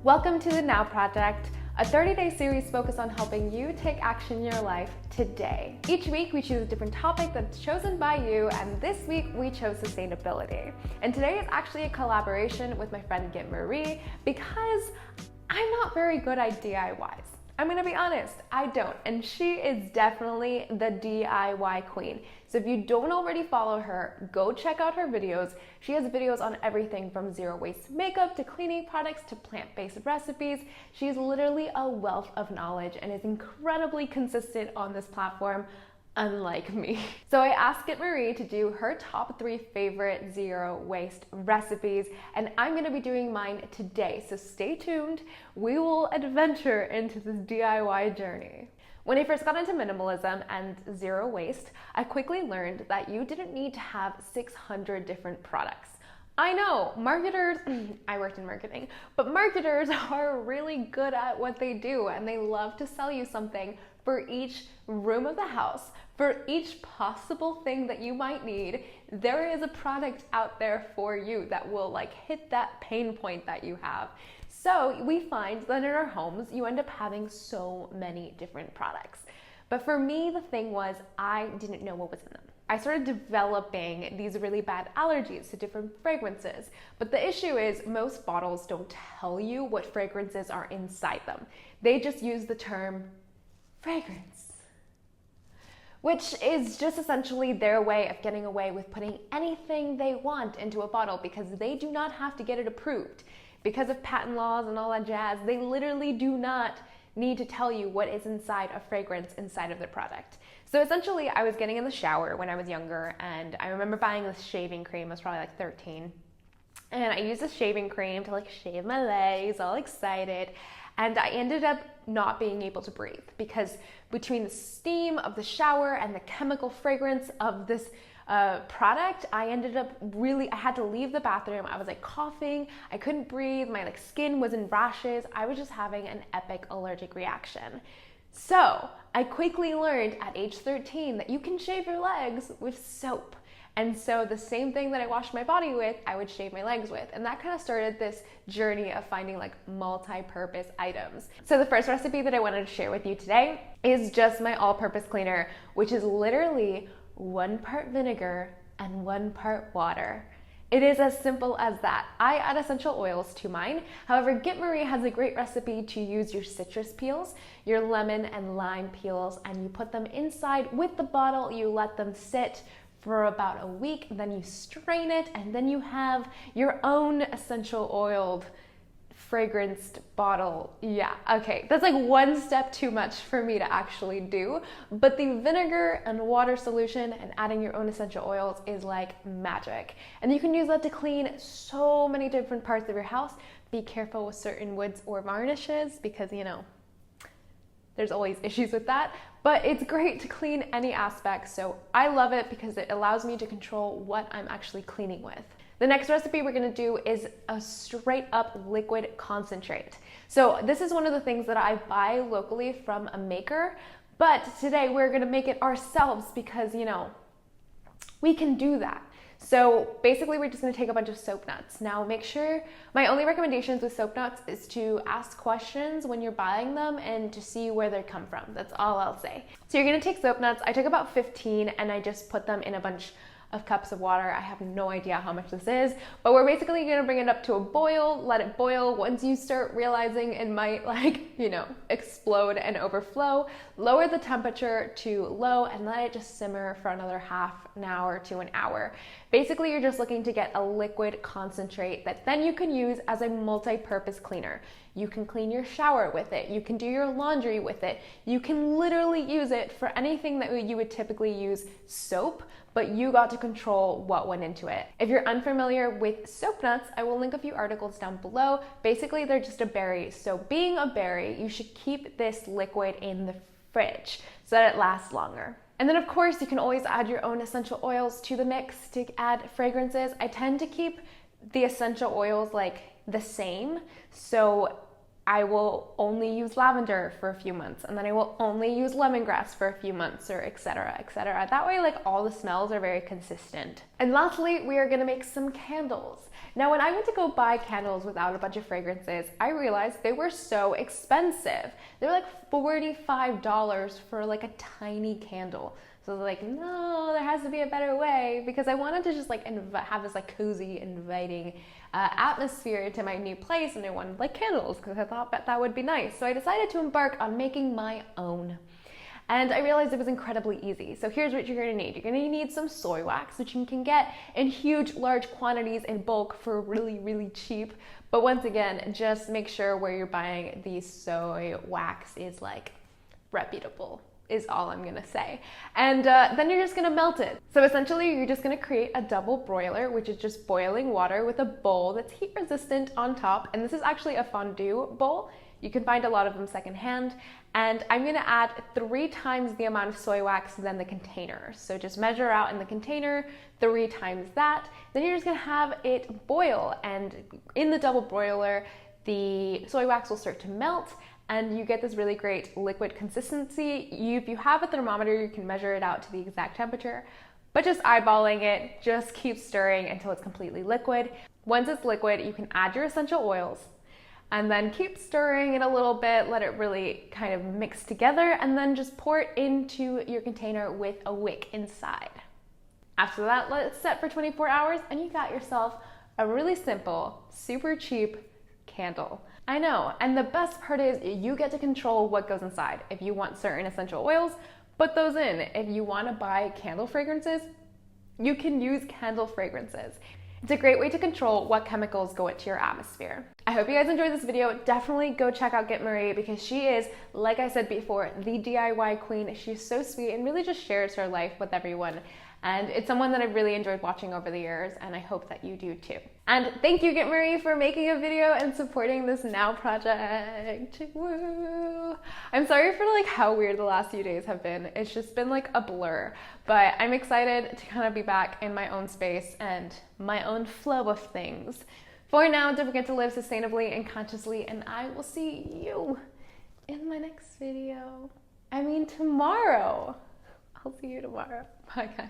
Welcome to the Now Project, a 30-day series focused on helping you take action in your life today. Each week we choose a different topic that's chosen by you, and this week we chose sustainability. And today is actually a collaboration with my friend Gittemary because I'm not very good at DIYs. I'm gonna be honest, I don't, and she is definitely the DIY queen. So if you don't already follow her, go check out her videos. She has videos on everything from zero waste makeup to cleaning products to plant-based recipes. She's literally a wealth of knowledge and is incredibly consistent on this platform, unlike me. So I asked Gittemary to do her top 3 favorite zero waste recipes, and I'm gonna be doing mine today. So stay tuned, we will adventure into this DIY journey. When I first got into minimalism and zero waste, I quickly learned that you didn't need to have 600 different products. I know, marketers, I worked in marketing, but marketers are really good at what they do, and they love to sell you something for each room of the house. For each possible thing that you might need, there is a product out there for you that will hit that pain point that you have. So we find that in our homes, you end up having so many different products. But for me, the thing was, I didn't know what was in them. I started developing these really bad allergies to different fragrances. But the issue is most bottles don't tell you what fragrances are inside them. They just use the term fragrance, which is just essentially their way of getting away with putting anything they want into a bottle because they do not have to get it approved. Because of patent laws and all that jazz, they literally do not need to tell you what is inside a fragrance inside of their product. So essentially, I was getting in the shower when I was younger, and I remember buying this shaving cream. I was probably 13. And I used this shaving cream to shave my legs, all excited. And I ended up not being able to breathe because between the steam of the shower and the chemical fragrance of this product, I had to leave the bathroom. I was coughing, I couldn't breathe, my skin was in rashes. I was just having an epic allergic reaction. So I quickly learned at age 13 that you can shave your legs with soap. And so the same thing that I washed my body with, I would shave my legs with. And that kind of started this journey of finding multi-purpose items. So the first recipe that I wanted to share with you today is just my all-purpose cleaner, which is literally 1 part vinegar and 1 part water. It is as simple as that. I add essential oils to mine. However, Gittemary has a great recipe to use your citrus peels, your lemon and lime peels, and you put them inside with the bottle. You let them sit for about a week, then you strain it, and then you have your own essential oiled fragranced bottle. Yeah, okay, that's 1 step too much for me to actually do, but the vinegar and water solution and adding your own essential oils is magic. And you can use that to clean so many different parts of your house. Be careful with certain woods or varnishes because, there's always issues with that, but it's great to clean any aspect. So I love it because it allows me to control what I'm actually cleaning with. The next recipe we're gonna do is a straight up liquid concentrate. So this is one of the things that I buy locally from a maker, but today we're gonna make it ourselves because, we can do that. So basically we're just gonna take a bunch of soap nuts. Now make sure, my only recommendations with soap nuts is to ask questions when you're buying them and to see where they come from. That's all I'll say. So you're gonna take soap nuts. I took about 15 and I just put them in a bunch of cups of water. I have no idea how much this is, but we're basically gonna bring it up to a boil, let it boil. Once you start realizing it might explode and overflow, lower the temperature to low and let it just simmer for another half an hour to an hour. Basically, you're just looking to get a liquid concentrate that then you can use as a multi-purpose cleaner. You can clean your shower with it. You can do your laundry with it. You can literally use it for anything that you would typically use soap, but you got to control what went into it. If you're unfamiliar with soap nuts, I will link a few articles down below. Basically, they're just a berry. So being a berry, you should keep this liquid in the fridge so that it lasts longer. And then of course, you can always add your own essential oils to the mix to add fragrances. I tend to keep the essential oils the same. So I will only use lavender for a few months, and then I will only use lemongrass for a few months, or etc., etc. That way, like, all the smells are very consistent. And lastly, we are gonna make some candles. Now, when I went to go buy candles without a bunch of fragrances, I realized they were so expensive. They were like $45 for like a tiny candle. So like, no, there has to be a better way, because I wanted to just like have this like cozy, inviting atmosphere to my new place, and I wanted like candles because I thought that would be nice. So I decided to embark on making my own. And I realized it was incredibly easy. So here's what you're gonna need. You're gonna need some soy wax, which you can get in huge, large quantities in bulk for really, really cheap. But once again, just make sure where you're buying the soy wax is like reputable, is all I'm gonna say. And then you're just gonna melt it. So essentially, you're just gonna create a double broiler, which is just boiling water with a bowl that's heat resistant on top. And this is actually a fondue bowl. You can find a lot of them secondhand. And I'm gonna add 3 times the amount of soy wax than the container. So just measure out in the container 3 times that. Then you're just gonna have it boil. And in the double broiler, the soy wax will start to melt, and you get this really great liquid consistency. If you have a thermometer, you can measure it out to the exact temperature, but just eyeballing it, just keep stirring until it's completely liquid. Once it's liquid, you can add your essential oils, and then keep stirring it a little bit, let it really kind of mix together, and then just pour it into your container with a wick inside. After that, let it set for 24 hours, and you got yourself a really simple, super cheap candle. I know, and the best part is you get to control what goes inside. If you want certain essential oils, put those in. If you want to buy candle fragrances, you can use candle fragrances. It's a great way to control what chemicals go into your atmosphere. I hope you guys enjoyed this video. Definitely go check out Gittemary, because she is, like I said before, the DIY queen. She's so sweet and really just shares her life with everyone. And it's someone that I've really enjoyed watching over the years, and I hope that you do too. And thank you, Gittemary, for making a video and supporting this now project. Woo! I'm sorry for like how weird the last few days have been. It's just been like a blur, but I'm excited to kind of be back in my own space and my own flow of things. For now, don't forget to live sustainably and consciously, and I will see you in my next video. I mean, tomorrow. I'll see you tomorrow. Bye, guys.